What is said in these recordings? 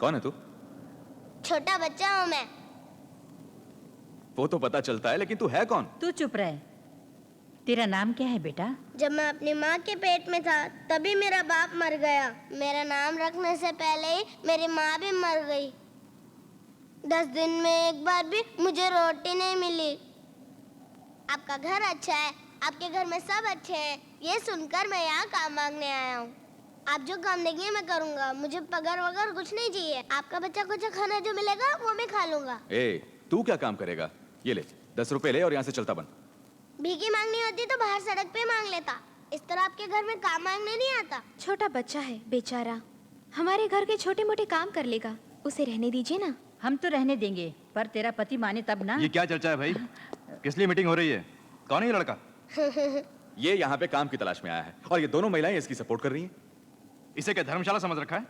कौन है तू? छोटा बच्चा हूँ मैं। वो तो पता चलता है, लेकिन तू है कौन? तू चुप रहे। तेरा नाम क्या है बेटा? जब मैं अपनी माँ के पेट में था तभी मेरा बाप मर गया। मेरा नाम रखने से पहले ही मेरी माँ भी मर गई। 10 दिन में एक बार भी मुझे रोटी नहीं मिली। आपका घर अच्छा है, आपके घर में सब अच्छे हैं, ये सुनकर मैं यहाँ काम मांगने आया हूँ। आप जो काम देंगे मैं करूँगा, मुझे पगार वगैरह कुछ नहीं चाहिए। आपका बच्चा कुछ खाना जो मिलेगा वो मैं खा लूँगा। तू क्या काम करेगा? ये ले 10 रुपए ले और यहाँ से चलता बन। भीख मांगनी होती तो बाहर सड़क पे मांग लेता, इस तरह आपके घर में काम मांगने नहीं आता। छोटा बच्चा है बेचारा, हमारे घर के छोटे मोटे काम कर लेगा, उसे रहने दीजिए ना। हम तो रहने देंगे, पर तेरा पति माने तब ना। ये क्या चर्चा है भाई? किस लिए मीटिंग हो रही है? कौन है ये लड़का? ये यहाँ पे काम की तलाश में आया है और ये दोनों महिलाएं इसकी सपोर्ट कर रही हैं। इसे क्या धर्मशाला समझ रखा है?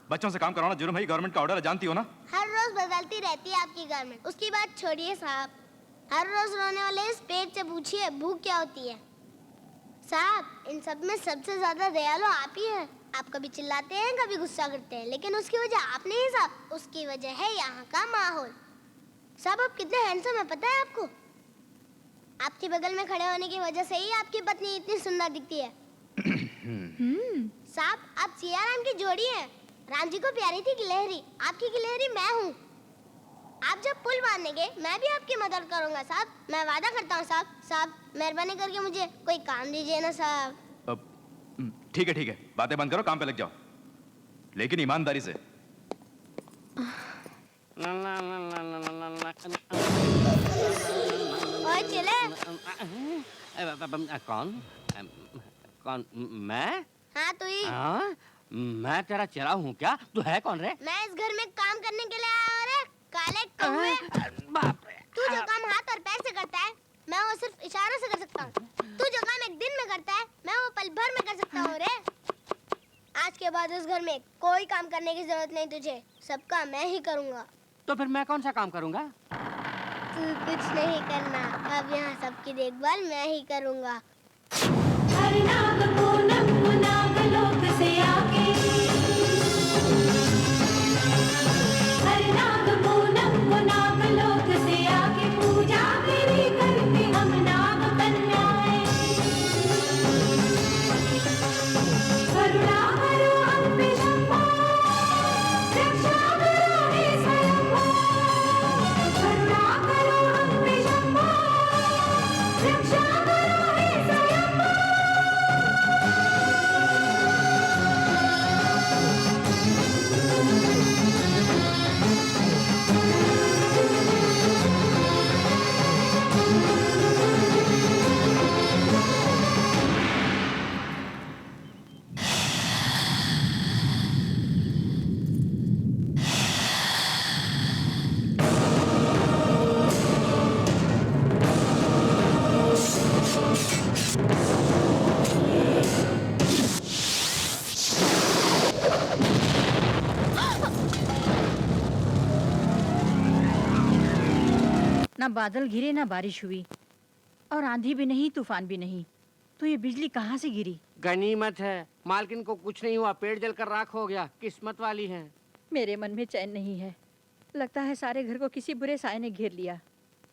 बच्चों से काम करवाना जुर्म है, गवर्नमेंट का ऑर्डर है, जानती हो ना? हर रोज बदलती रहती है आपकी गवर्नमेंट, उसकी बात छोड़िए साहब। हर रोज रोने वाले इस पेट से पूछिए भूख क्या होती है। साहब इन सब में सबसे ज्यादा दयालु आप ही हैं। आप कभी चिल्लाते हैं कभी गुस्सा करते हैं, लेकिन उसकी वजह आप नहीं साहब, उसकी वजह है यहाँ का माहौल। साहब आप कितने हैंडसम है पता है आपको? आपके बगल में खड़े होने की वजह से ही आपकी पत्नी इतनी सुंदर दिखती है। साहब आप सिया राम की जोड़ी हैं। राम जी को प्यारी थी गिलहरी, आपकी गिलहरी मैं हूँ। आप जब पुल बांधेंगे मैं भी आपकी मदद करूंगा साहब, मैं वादा करता हूँ साहब। साहब मेहरबानी करके मुझे कोई काम दीजिए ना साहब। ठीक है, बातें बंद करो, काम पे लग जाओ, लेकिन ईमानदारी से। ओए चले। कौन? मैं? हाँ तू ही। मैं तेरा चेला हूँ क्या? तू है कौन रे? मैं इस घर में काम करने के लिए आया हूँ रे काले कौवे। बाप रे। तू जो काम हाथ और पैर से करता है मैं वो सिर्फ इशारों से कर सकता हूँ। तू जो काम एक दिन में करता है मैं वो पल भर में कर सकता हूँ रे। आज के बाद इस घर में कोई काम करने की जरूरत नहीं तुझे, सब काम मैं ही करूँगा। तो फिर मैं कौन सा काम करूँगा? तू कुछ नहीं करना, अब यहाँ सबकी देखभाल मैं ही करूँगा। ना बादल घिरे ना बारिश हुई, और आंधी भी नहीं तूफान भी नहीं, तो ये बिजली कहाँ से गिरी? गनीमत है, मालकिन को कुछ नहीं हुआ, पेड़ जलकर राख हो गया, किस्मत वाली है। मेरे मन में चैन नहीं है, लगता है सारे घर को किसी बुरे साए ने घेर लिया।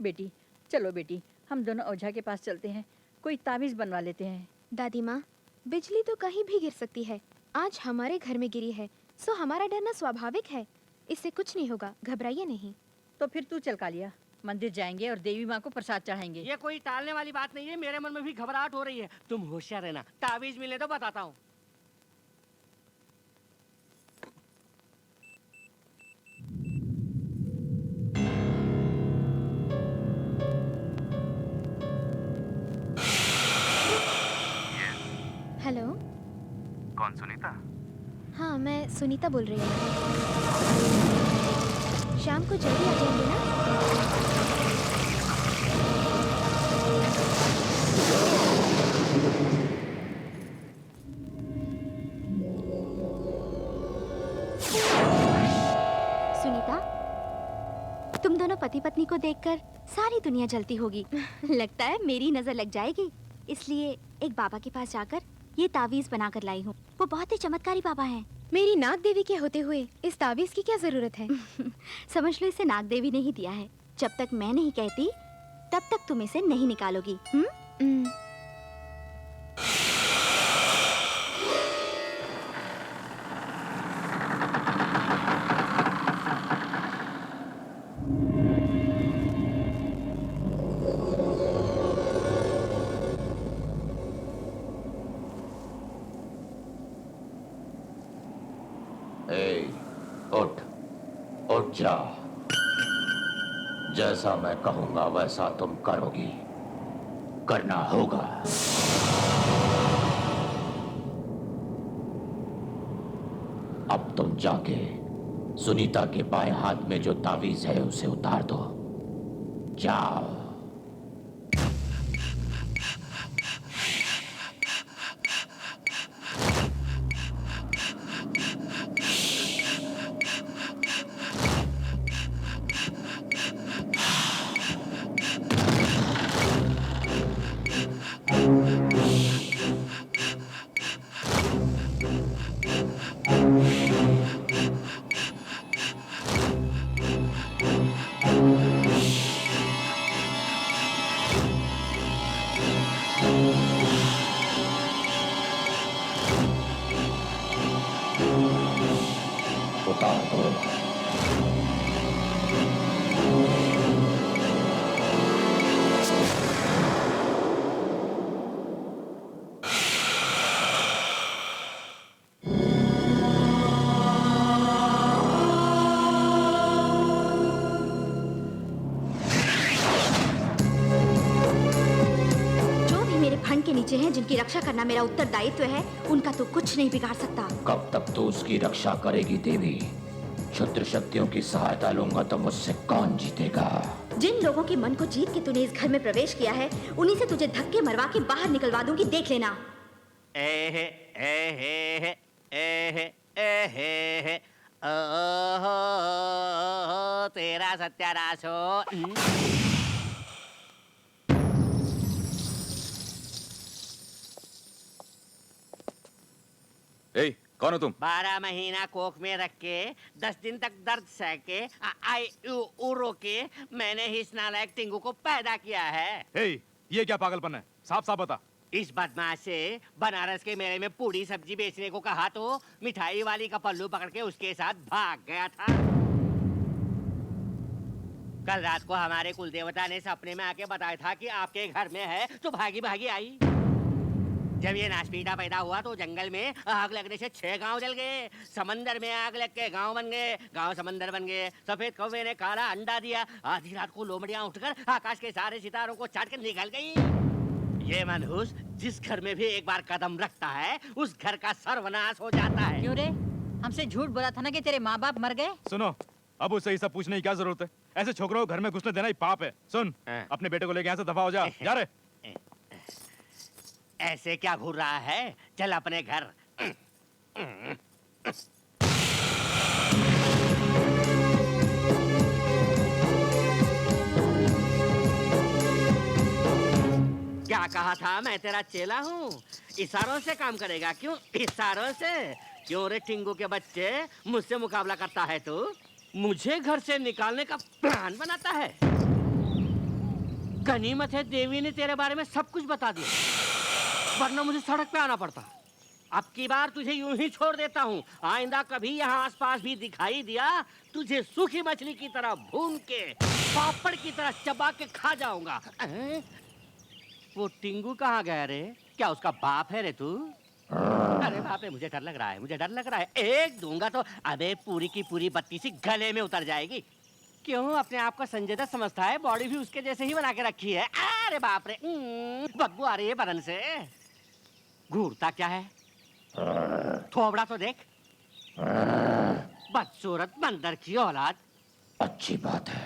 बेटी चलो बेटी, हम दोनों ओझा के पास चलते हैं, कोई ताबीज बनवा लेते हैं। दादी माँ, बिजली तो कहीं भी गिर सकती है, आज हमारे घर में गिरी है, सो हमारा डरना स्वाभाविक है, इससे कुछ नहीं होगा, घबराइए नहीं। तो फिर तू चल कालिया, मंदिर जाएंगे और देवी माँ को प्रसाद चढ़ाएंगे। ये कोई टालने वाली बात नहीं है, मेरे मन में भी घबराहट हो रही है। तुम होशियार रहना, ताबीज मिले तो बताता हूँ। हेलो, कौन? सुनीता? हाँ मैं सुनीता बोल रही हूँ। शाम को जल्दी आ जाएंगे ना? सुनीता, तुम दोनों पति पत्नी को देखकर सारी दुनिया जलती होगी। लगता है मेरी नजर लग जाएगी, इसलिए एक बाबा के पास जाकर ये तावीज बनाकर लाई हूँ। वो बहुत ही चमत्कारी बाबा हैं। मेरी नाग देवी के होते हुए इस ताबीज की क्या जरूरत है? समझ लो, इसे नाग देवी ने ही दिया है। जब तक मैं नहीं कहती तब तक तुम इसे नहीं निकालोगी। हम्म, उठ उठ जा। जैसा मैं कहूंगा वैसा तुम करोगी, करना होगा। अब तुम जाके सुनीता के बाएं हाथ में जो तावीज है उसे उतार दो। जाओ। उतार दो। जो भी मेरे फंड के नीचे हैं, जिनकी रक्षा करना मेरा उत्तरदायित्व है, उनका तो कुछ नहीं बिगाड़ सकता। कब तक तू उसकी रक्षा करेगी देवी? क्षुद्र शक्तियों की सहायता लूंगा तो मुझसे कौन जीतेगा? जिन लोगों के मन को जीत के तूने इस घर में प्रवेश किया है, उन्हीं से तुझे धक्के मरवा के बाहर निकलवा दूंगी, देख लेना। एहे एहे एहे एहे ओहो तेरा सत्यानाश हो। ए, कौन हो तुम? 12 महीना कोख में रख के 10 दिन तक दर्द सह के आई रो के मैंने ही इस नालायक टिंगू को पैदा किया है। हे, ये क्या पागलपन है? साफ साफ बता। इस बदमाश से बनारस के मेले में पूरी सब्जी बेचने को कहा तो मिठाई वाली का पल्लू पकड़ के उसके साथ भाग गया था। कल रात को हमारे कुल देवता ने सपने में आके बताया था कि आपके घर में है, तो भागी भागी आई। जब ये नाशपीटा पैदा हुआ तो जंगल में आग लगने से 6 गांव जल गए, समंदर में आग लग के गांव बन गए, गांव समंदर बन गए। सफेद कौवे ने काला अंडा दिया, आधी रात को लोमड़ियां उठकर आकाश के सारे सितारों को चाट कर निकल गई। ये मनहूस जिस घर में भी एक बार कदम रखता है उस घर का सर्वनाश हो जाता है। क्यों रे, हमसे झूठ बोला था ना कि तेरे माँ बाप मर गए। सुनो, अब उससे ये सब पूछने की क्या जरूरत है? ऐसे छोकरों को घर में घुसने देना ही पाप है। सुन, हाँ। अपने बेटे को लेके यहाँ से दफा हो जा। जा रे। ऐसे क्या घूर रहा है? चल अपने घर। क्या कहा था? मैं तेरा चेला हूँ। इशारों से काम करेगा? क्यों इशारों से? क्यों रे टिंगू के बच्चे, मुझसे मुकाबला करता है तू? मुझे घर से निकालने का प्लान बनाता है? गनीमत है देवी ने तेरे बारे में सब कुछ बता दिया, वरना मुझे सड़क पे आना पड़ता। अब की बार तुझे यूं ही छोड़ देता हूँ। आइंदा कभी यहाँ आसपास भी दिखाई दिया, तुझे सूखी मछली की तरह भून के पापड़ की तरह चबा के खा जाऊंगा। वो टिंगू कहाँ गया रे? क्या उसका बाप है रे तू? अरे बाप रे, मुझे डर लग रहा है, मुझे डर लग रहा है। एक दूंगा तो अबे पूरी की पूरी बत्ती सी गले में उतर जाएगी। क्यों अपने आप को संजय दत्त समझता है? बॉडी भी उसके जैसे ही बना के रखी है। अरे बाप रे, बदबू आ रही है बदन से। घूरता क्या है? थोबड़ा तो देख। बदसूरत बंदर की औलाद। अच्छी बात है।